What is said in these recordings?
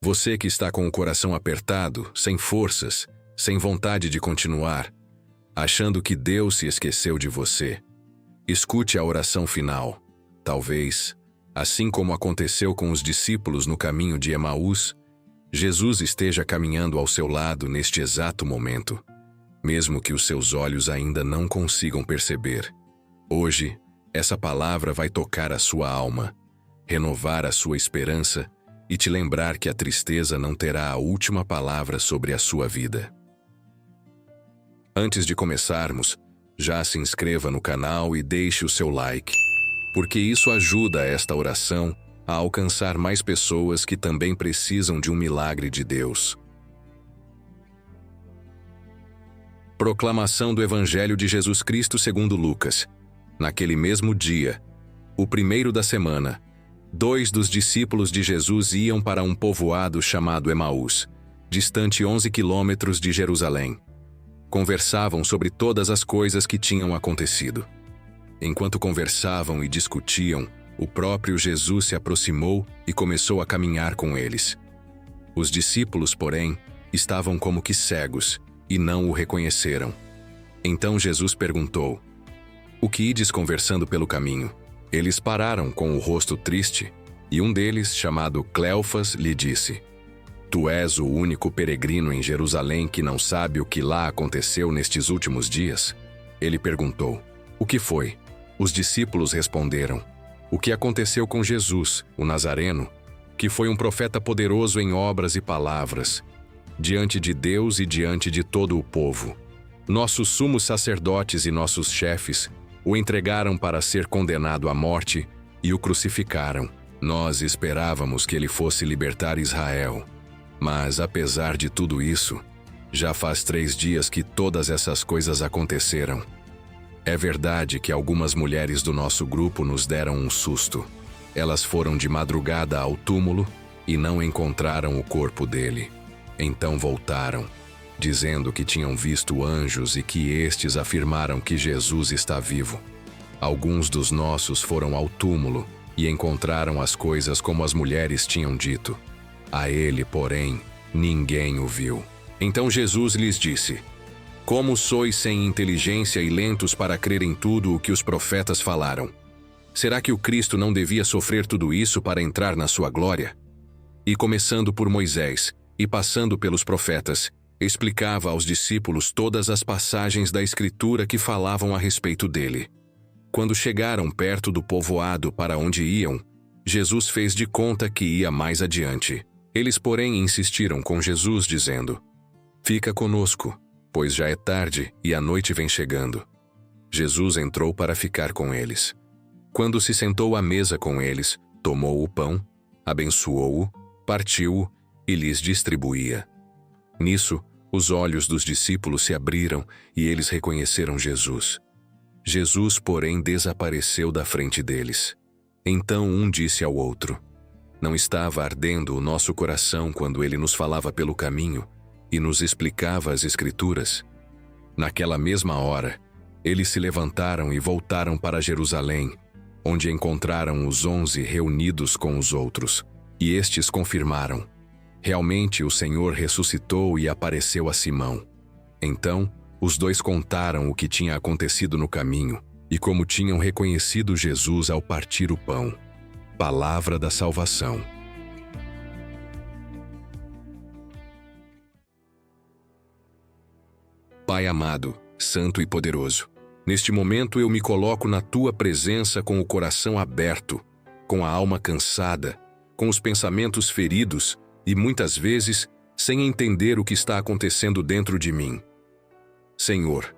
Você que está com o coração apertado, sem forças, sem vontade de continuar, achando que Deus se esqueceu de você. Escute a oração final. Talvez, assim como aconteceu com os discípulos no caminho de Emaús, Jesus esteja caminhando ao seu lado neste exato momento, mesmo que os seus olhos ainda não consigam perceber. Hoje, essa palavra vai tocar a sua alma, renovar a sua esperança e te lembrar que a tristeza não terá a última palavra sobre a sua vida. Antes de começarmos, já se inscreva no canal e deixe o seu like, porque isso ajuda esta oração a alcançar mais pessoas que também precisam de um milagre de Deus. Proclamação do Evangelho de Jesus Cristo segundo Lucas. Naquele mesmo dia, o primeiro da semana, 2 dos discípulos de Jesus iam para um povoado chamado Emaús, distante 11 quilômetros de Jerusalém. Conversavam sobre todas as coisas que tinham acontecido. Enquanto conversavam e discutiam, o próprio Jesus se aproximou e começou a caminhar com eles. Os discípulos, porém, estavam como que cegos e não o reconheceram. Então Jesus perguntou: "O que ides conversando pelo caminho?" Eles pararam com o rosto triste, e um deles, chamado Cleofas, lhe disse: "Tu és o único peregrino em Jerusalém que não sabe o que lá aconteceu nestes últimos dias?" Ele perguntou: "O que foi?" Os discípulos responderam: "O que aconteceu com Jesus, o Nazareno, que foi um profeta poderoso em obras e palavras, diante de Deus e diante de todo o povo. Nossos sumos sacerdotes e nossos chefes o entregaram para ser condenado à morte e o crucificaram. Nós esperávamos que ele fosse libertar Israel. Mas, apesar de tudo isso, já faz 3 dias que todas essas coisas aconteceram. É verdade que algumas mulheres do nosso grupo nos deram um susto. Elas foram de madrugada ao túmulo e não encontraram o corpo dele. Então voltaram, dizendo que tinham visto anjos e que estes afirmaram que Jesus está vivo. Alguns dos nossos foram ao túmulo e encontraram as coisas como as mulheres tinham dito. A ele, porém, ninguém o viu." Então Jesus lhes disse: "Como sois sem inteligência e lentos para crer em tudo o que os profetas falaram? Será que o Cristo não devia sofrer tudo isso para entrar na sua glória?" E começando por Moisés e passando pelos profetas, explicava aos discípulos todas as passagens da Escritura que falavam a respeito dele. Quando chegaram perto do povoado para onde iam, Jesus fez de conta que ia mais adiante. Eles, porém, insistiram com Jesus, dizendo: "Fica conosco, pois já é tarde e a noite vem chegando." Jesus entrou para ficar com eles. Quando se sentou à mesa com eles, tomou o pão, abençoou-o, partiu-o e lhes distribuía. Nisso, os olhos dos discípulos se abriram e eles reconheceram Jesus. Jesus, porém, desapareceu da frente deles. Então um disse ao outro: "Não estava ardendo o nosso coração quando ele nos falava pelo caminho e nos explicava as Escrituras?" Naquela mesma hora, eles se levantaram e voltaram para Jerusalém, onde encontraram os 11 reunidos com os outros, e estes confirmaram: "Realmente o Senhor ressuscitou e apareceu a Simão." Então, os 2 contaram o que tinha acontecido no caminho e como tinham reconhecido Jesus ao partir o pão. Palavra da salvação. Pai amado, santo e poderoso, neste momento eu me coloco na Tua presença com o coração aberto, com a alma cansada, com os pensamentos feridos e muitas vezes sem entender o que está acontecendo dentro de mim. Senhor,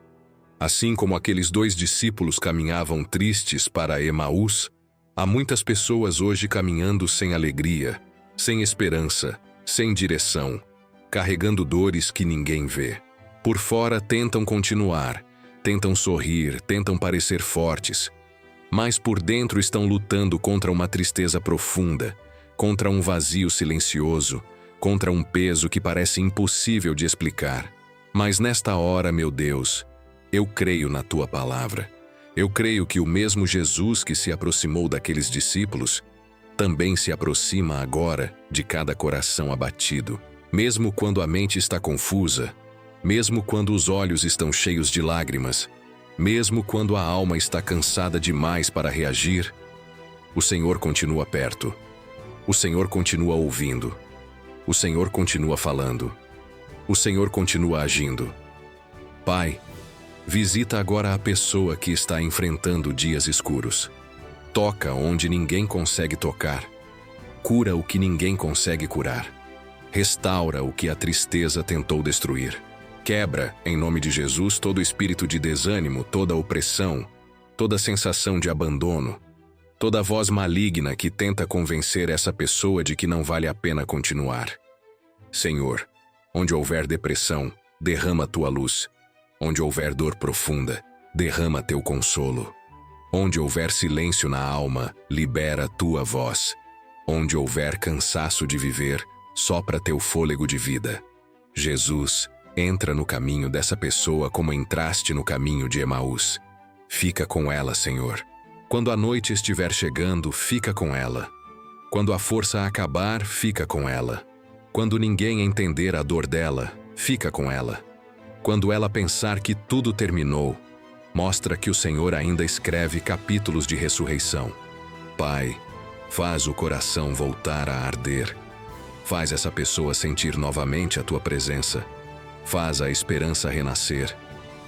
assim como aqueles 2 discípulos caminhavam tristes para Emaús, há muitas pessoas hoje caminhando sem alegria, sem esperança, sem direção, carregando dores que ninguém vê. Por fora tentam continuar, tentam sorrir, tentam parecer fortes, mas por dentro estão lutando contra uma tristeza profunda, contra um vazio silencioso, contra um peso que parece impossível de explicar. Mas nesta hora, meu Deus, eu creio na Tua palavra. Eu creio que o mesmo Jesus que se aproximou daqueles discípulos também se aproxima agora de cada coração abatido, mesmo quando a mente está confusa, mesmo quando os olhos estão cheios de lágrimas, mesmo quando a alma está cansada demais para reagir, o Senhor continua perto. O Senhor continua ouvindo. O Senhor continua falando. O Senhor continua agindo. Pai, visita agora a pessoa que está enfrentando dias escuros. Toca onde ninguém consegue tocar. Cura o que ninguém consegue curar. Restaura o que a tristeza tentou destruir. Quebra, em nome de Jesus, todo espírito de desânimo, toda opressão, toda sensação de abandono, toda voz maligna que tenta convencer essa pessoa de que não vale a pena continuar. Senhor, onde houver depressão, derrama tua luz. Onde houver dor profunda, derrama teu consolo. Onde houver silêncio na alma, libera tua voz. Onde houver cansaço de viver, sopra teu fôlego de vida. Jesus, entra no caminho dessa pessoa como entraste no caminho de Emaús. Fica com ela, Senhor. Quando a noite estiver chegando, fica com ela. Quando a força acabar, fica com ela. Quando ninguém entender a dor dela, fica com ela. Quando ela pensar que tudo terminou, mostra que o Senhor ainda escreve capítulos de ressurreição. Pai, faz o coração voltar a arder. Faz essa pessoa sentir novamente a tua presença. Faz a esperança renascer.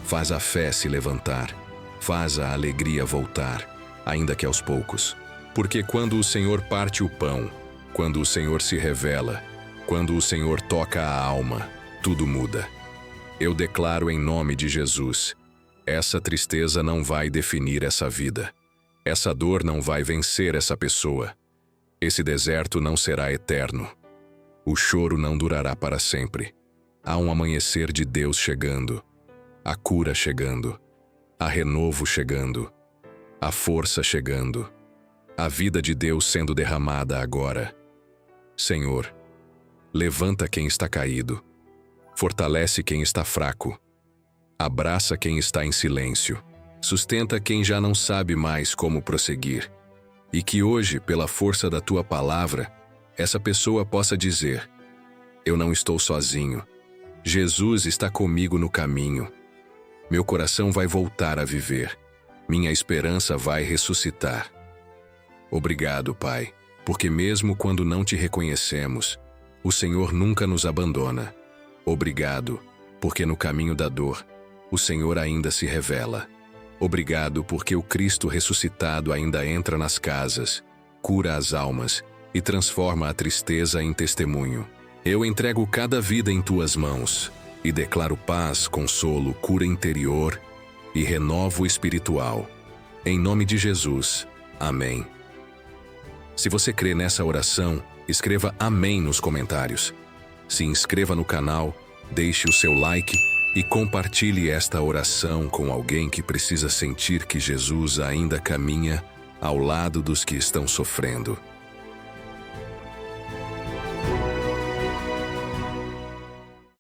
Faz a fé se levantar. Faz a alegria voltar, ainda que aos poucos. Porque quando o Senhor parte o pão, quando o Senhor se revela, quando o Senhor toca a alma, tudo muda. Eu declaro em nome de Jesus, essa tristeza não vai definir essa vida. Essa dor não vai vencer essa pessoa. Esse deserto não será eterno. O choro não durará para sempre. Há um amanhecer de Deus chegando, a cura chegando, a renovo chegando, a força chegando, a vida de Deus sendo derramada agora. Senhor, levanta quem está caído, fortalece quem está fraco, abraça quem está em silêncio, sustenta quem já não sabe mais como prosseguir, e que hoje, pela força da tua palavra, essa pessoa possa dizer: eu não estou sozinho. Jesus está comigo no caminho. Meu coração vai voltar a viver. Minha esperança vai ressuscitar. Obrigado, Pai, porque mesmo quando não te reconhecemos, o Senhor nunca nos abandona. Obrigado, porque no caminho da dor, o Senhor ainda se revela. Obrigado, porque o Cristo ressuscitado ainda entra nas casas, cura as almas e transforma a tristeza em testemunho. Eu entrego cada vida em tuas mãos e declaro paz, consolo, cura interior e renovo espiritual. Em nome de Jesus. Amém. Se você crê nessa oração, escreva amém nos comentários. Se inscreva no canal, deixe o seu like e compartilhe esta oração com alguém que precisa sentir que Jesus ainda caminha ao lado dos que estão sofrendo.